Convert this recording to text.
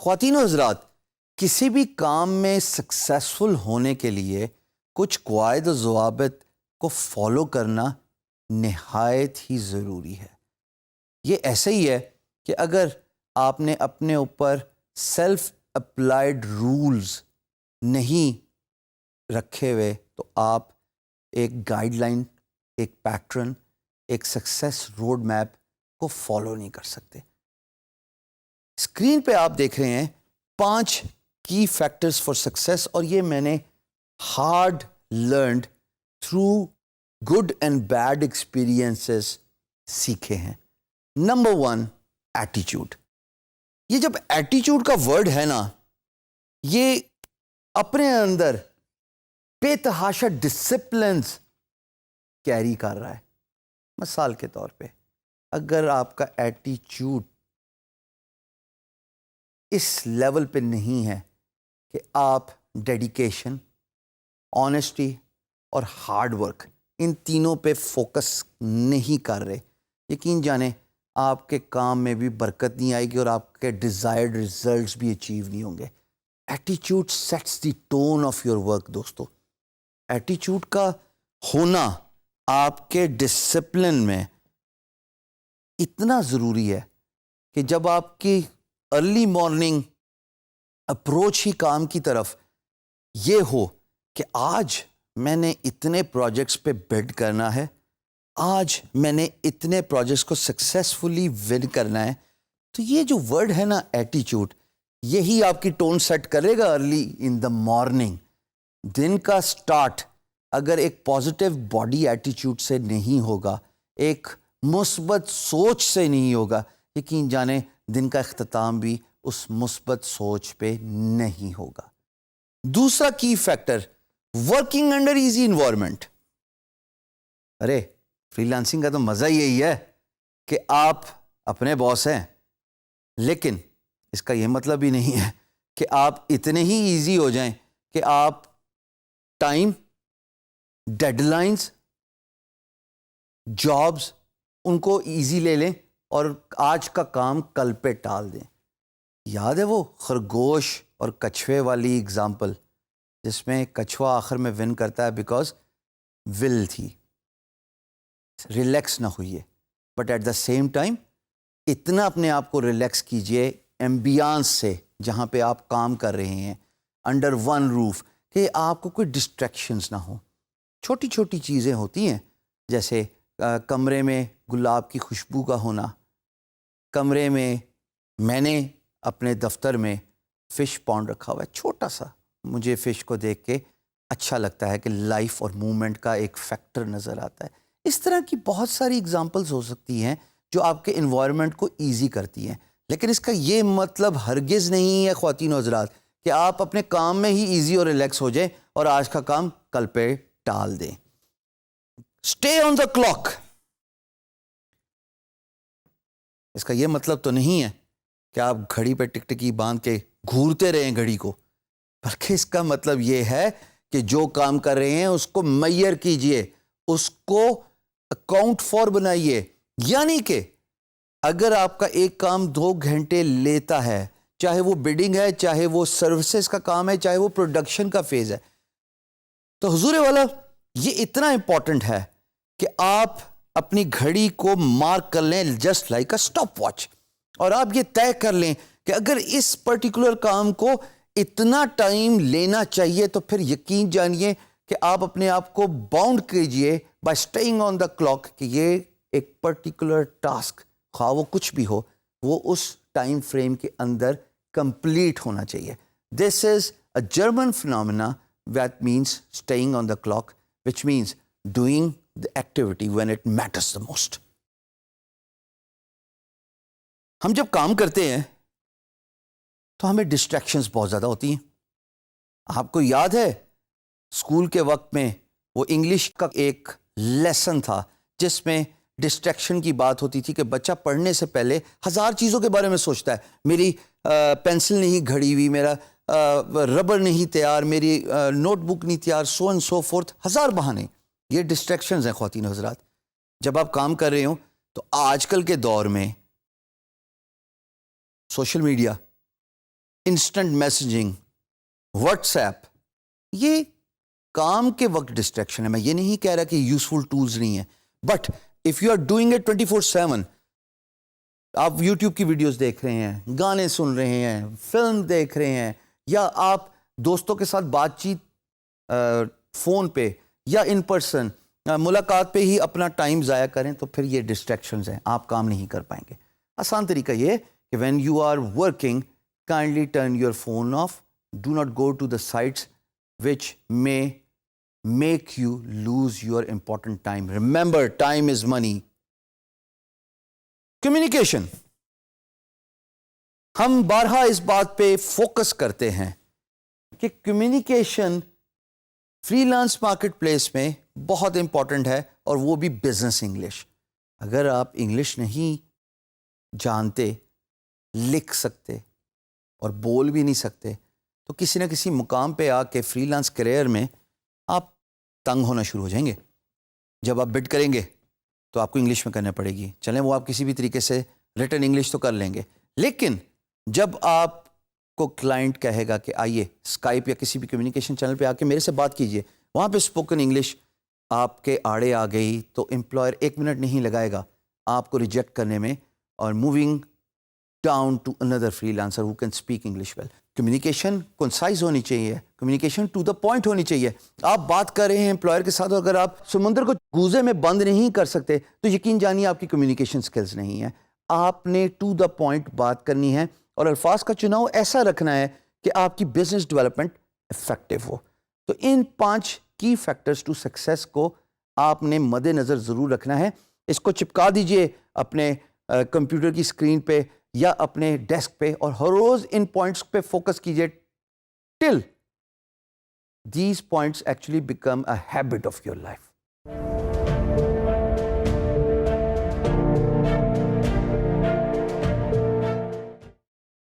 خواتین و حضرات، کسی بھی کام میں سکسیسفل ہونے کے لیے کچھ قواعد و ضوابط کو فالو کرنا نہایت ہی ضروری ہے۔ یہ ایسے ہی ہے کہ اگر آپ نے اپنے اوپر سیلف اپلائیڈ رولز نہیں رکھے ہوئے تو آپ ایک گائیڈ لائن، ایک پیٹرن، ایک سکسیس روڈ میپ کو فالو نہیں کر سکتے۔ اسکرین پہ آپ دیکھ رہے ہیں 5 کی فیکٹرز فار سکسیس، اور یہ میں نے hard learned through good and bad experiences سیکھے ہیں۔ نمبر 1، ایٹیچیوڈ۔ یہ جب ایٹیچیوڈ کا ورڈ ہے نا، یہ اپنے اندر بے تحاشا ڈسپلنز کیری کر رہا ہے۔ مثال کے طور پہ اگر آپ کا ایٹیچیوڈ اس لیول پہ نہیں ہے کہ آپ ڈیڈیکیشن، آنیسٹی اور ہارڈ ورک، ان تینوں پہ فوکس نہیں کر رہے، یقین جانیں آپ کے کام میں بھی برکت نہیں آئے گی اور آپ کے ڈیزائرڈ ریزلٹس بھی اچیو نہیں ہوں گے۔ ایٹیچیوڈ sets the tone of your work. دوستو، ایٹیچیوڈ کا ہونا آپ کے ڈسپلن میں اتنا ضروری ہے کہ جب آپ کی ارلی مارننگ اپروچ ہی کام کی طرف یہ ہو کہ آج میں نے اتنے پروجیکٹس پہ بڈ کرنا ہے، آج میں نے اتنے پروجیکٹس کو سکسیسفلی ون کرنا ہے، تو یہ جو ورڈ ہے نا ایٹیچیوڈ، یہی آپ کی ٹون سیٹ کرے گا ارلی ان دا مارننگ۔ دن کا سٹارٹ اگر ایک پازیٹیو باڈی ایٹیچیوڈ سے نہیں ہوگا، ایک مثبت سوچ سے نہیں ہوگا، یقین جانیں دن کا اختتام بھی اس مثبت سوچ پہ نہیں ہوگا۔ دوسرا key factor, working under easy environment. ارے فری لانسنگ کا تو مزہ یہی ہے کہ آپ اپنے باس ہیں، لیکن اس کا یہ مطلب ہی نہیں ہے کہ آپ اتنے ہی ایزی ہو جائیں کہ آپ ٹائم، ڈیڈ لائنز، جابز ان کو ایزی لے لیں اور آج کا کام کل پہ ٹال دیں۔ یاد ہے وہ خرگوش اور کچھوے والی اگزامپل، جس میں کچھوا آخر میں ون کرتا ہے بیکاز ول تھی، ریلیکس نہ ہوئیے، but at the same time اتنا اپنے آپ کو ریلیکس کیجئے ایمبیانس سے جہاں پہ آپ کام کر رہے ہیں، انڈر ون روف، کہ آپ کو کوئی ڈسٹریکشنز نہ ہوں۔ چھوٹی چھوٹی چیزیں ہوتی ہیں، جیسے کمرے میں گلاب کی خوشبو کا ہونا، کمرے میں نے اپنے دفتر میں فش پانڈ رکھا ہوا ہے، چھوٹا سا، مجھے فش کو دیکھ کے اچھا لگتا ہے کہ لائف اور موومنٹ کا ایک فیکٹر نظر آتا ہے۔ اس طرح کی بہت ساری اگزامپلز ہو سکتی ہیں جو آپ کے انوائرمنٹ کو ایزی کرتی ہیں، لیکن اس کا یہ مطلب ہرگز نہیں ہے خواتین و حضرات کہ آپ اپنے کام میں ہی ایزی اور ریلیکس ہو جائیں اور آج کا کام کل پہ ٹال دیں۔ اسٹے آن دا کلاک، اس کا یہ مطلب تو نہیں ہے کہ آپ گھڑی پہ ٹکٹکی باندھ کے گھورتے رہیں گھڑی کو، بلکہ اس کا مطلب یہ ہے کہ جو کام کر رہے ہیں اس کو میئر کیجئے، اس کو اکاؤنٹ فار بنائیے۔ یعنی کہ اگر آپ کا ایک کام 2 گھنٹے لیتا ہے، چاہے وہ بڈنگ ہے، چاہے وہ سروسز کا کام ہے، چاہے وہ پروڈکشن کا فیز ہے، تو حضور والا یہ اتنا امپورٹنٹ ہے کہ آپ اپنی گھڑی کو مارک کر لیں just like a stop watch, اور آپ یہ طے کر لیں کہ اگر اس پرٹیکولر کام کو اتنا ٹائم لینا چاہیے تو پھر یقین جانیے کہ آپ اپنے آپ کو باؤنڈ کیجئے by staying on the clock کہ یہ ایک پرٹیکولر ٹاسک، خواہ وہ کچھ بھی ہو، وہ اس ٹائم فریم کے اندر کمپلیٹ ہونا چاہیے۔ This is a German phenomena that means staying on the clock, which means doing the activity when it matters the most۔ ہم جب کام کرتے ہیں تو ہمیں ڈسٹریکشنز بہت زیادہ ہوتی ہیں۔ آپ کو یاد ہے اسکول کے وقت میں وہ انگلش کا ایک لیسن تھا جس میں ڈسٹریکشن کی بات ہوتی تھی کہ بچہ پڑھنے سے پہلے 1000 چیزوں کے بارے میں سوچتا ہے، میری پینسل نہیں گھڑی ہوئی، میرا ربر نہیں تیار، میری نوٹ بک نہیں تیار، سو اینڈ سو فورتھ، 1000 بہانے۔ یہ ڈسٹریکشنز ہیں خواتین و حضرات۔ جب آپ کام کر رہے ہوں تو آج کل کے دور میں social media, instant messaging, what's app, یہ کام کے وقت ڈسٹریکشن ہے. میں یہ نہیں کہہ رہا کہ یوزفل ٹولز نہیں ہیں, but if you are doing it 24/7, آپ یوٹیوب کی ویڈیوز دیکھ رہے ہیں, گانے سن رہے ہیں, فلم دیکھ رہے ہیں, یا آپ دوستوں کے ساتھ بات چیت فون پہ یا ان پرسن ملاقات پہ ہی اپنا ٹائم ضائع کریں, تو پھر یہ ڈسٹریکشنز ہیں, آپ کام نہیں کر پائیں گے. آسان طریقہ یہ کہ when you are working, kindly turn your phone off, do not go to the sites which may make you lose your important time. Remember, time is money. Communication. ہم بارہا اس بات پہ فوکس کرتے ہیں کہ communication free lance market place میں بہت important ہے, اور وہ بھی بزنس انگلش. اگر آپ انگلش نہیں جانتے, لکھ سکتے اور بول بھی نہیں سکتے, تو کسی نہ کسی مقام پہ آ کے فری لانس کیریئر میں آپ تنگ ہونا شروع ہو جائیں گے. جب آپ بڈ کریں گے تو آپ کو انگلش میں کرنا پڑے گی. چلیں وہ آپ کسی بھی طریقے سے ریٹن انگلش تو کر لیں گے, لیکن جب آپ کو کلائنٹ کہے گا کہ آئیے اسکائپ یا کسی بھی کمیونیکیشن چینل پہ آ کے میرے سے بات کیجئے, وہاں پہ اسپوکن انگلش آپ کے آڑے آ گئی, تو امپلائر 1 منٹ نہیں لگائے گا آپ کو ریجیکٹ کرنے میں, اور موونگ ڈاؤن ٹو اندر freelancer who can speak English well. Communication concise ہونی چاہیے, کمیونیکیشن ٹو دا پوائنٹ ہونی چاہیے. آپ بات کر رہے ہیں امپلائر کے ساتھ, اگر آپ سمندر کو گوزے میں بند نہیں کر سکتے تو یقین جانیے آپ کی کمیونیکیشن سکلز نہیں ہیں. آپ نے ٹو دا پوائنٹ بات کرنی ہے, اور الفاظ کا چناؤ ایسا رکھنا ہے کہ آپ کی بزنس ڈیولپمنٹ افیکٹو ہو. تو ان 5 کی فیکٹرز ٹو سکسیس کو آپ نے مد نظر ضرور رکھنا ہے. اس کو چپکا دیجئے اپنے کمپیوٹر کی اسکرین پہ یا اپنے ڈیسک پہ, اور ہر روز ان پوائنٹس پہ فوکس کیجئے till these points actually become a habit of your life.